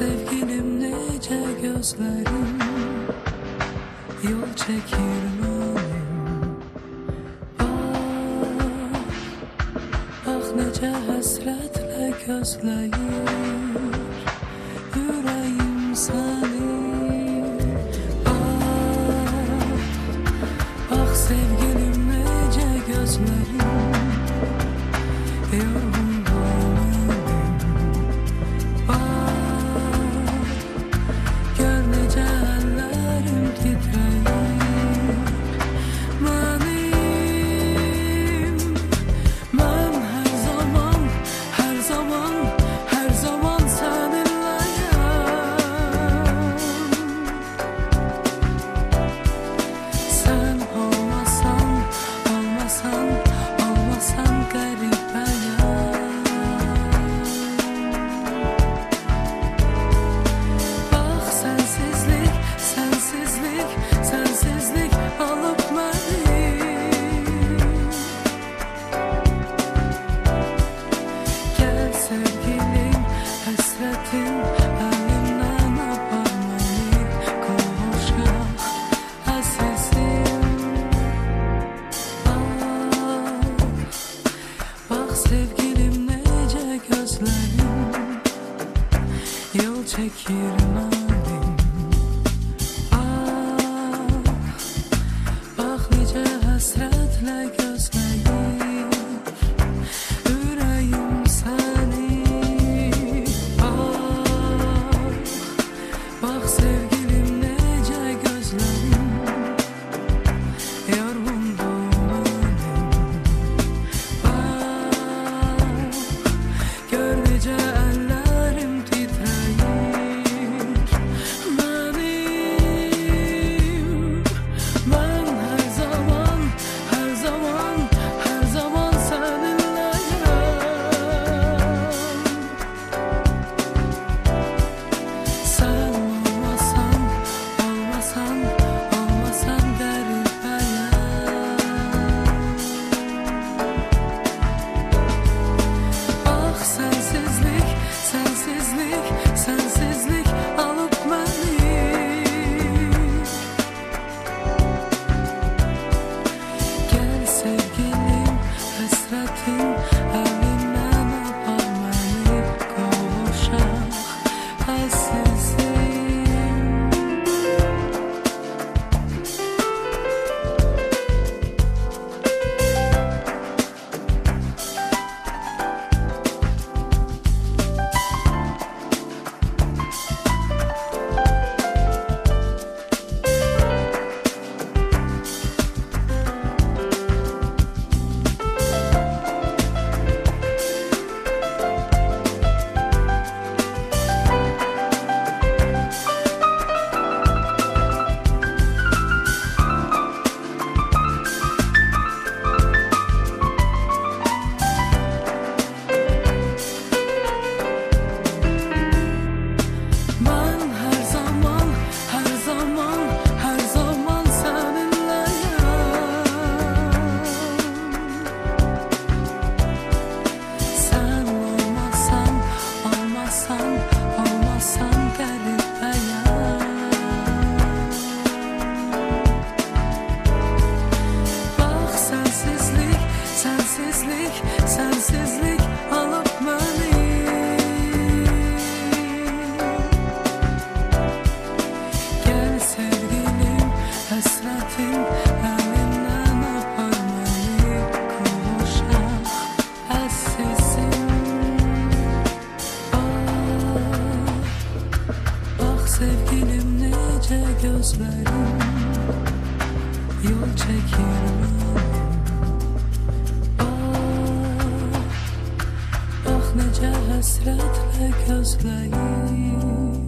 sevgilim nece gözlerim yol çekir mənim. Bax necə həsrətlə gözləyir ürəyim səni. Bax sevgilim necə gözlərim yorğundur mənim. Gör necə əllərim titrəyir mənim. Mən hər zaman, hər zaman, hər zaman səninləyəm. Sən olmasan, olmasan, olmasan qəribəyəm. Bax sənsizlik, sənsizlik, sənsizlik alıb məni. Gəl sevgilim, həsrətim əlimdən apar məni. Qovuşaq əzizim. Bax sevgilim necə gözlərim yol çəkir mənim. Bax necə həsrətlə gözləyir ürəyim səni. Bax sevgilim necə gözlərim yorğundur mənim. Gör necə əllərim titrəyir mənim. Mən hər zaman, hər zaman, hər zaman səninləyəm. Sən olmasan, olmasan, olmasan qəribəyəm. Bax sənsizlik, sənsizlik, sənsizlik alıb məni. Gəl sevgilim, həsrətim əlimdən apar məni. Qovuşaq əzizim. Mən hər zaman, hər zaman, hər zaman səninləyəm. Sən olmasan, olmasan, olmasan qəribəyəm. Bax sənsizlik, sənsizlik, sənsizlik alıb məni. Gəl sevgilim, həsrətim əlimdən apar məni. Qovuşaq əzizim. Bax sevgilim necə gözlərim yol çəkir mənim. Bax necə həsrətlə gözləyir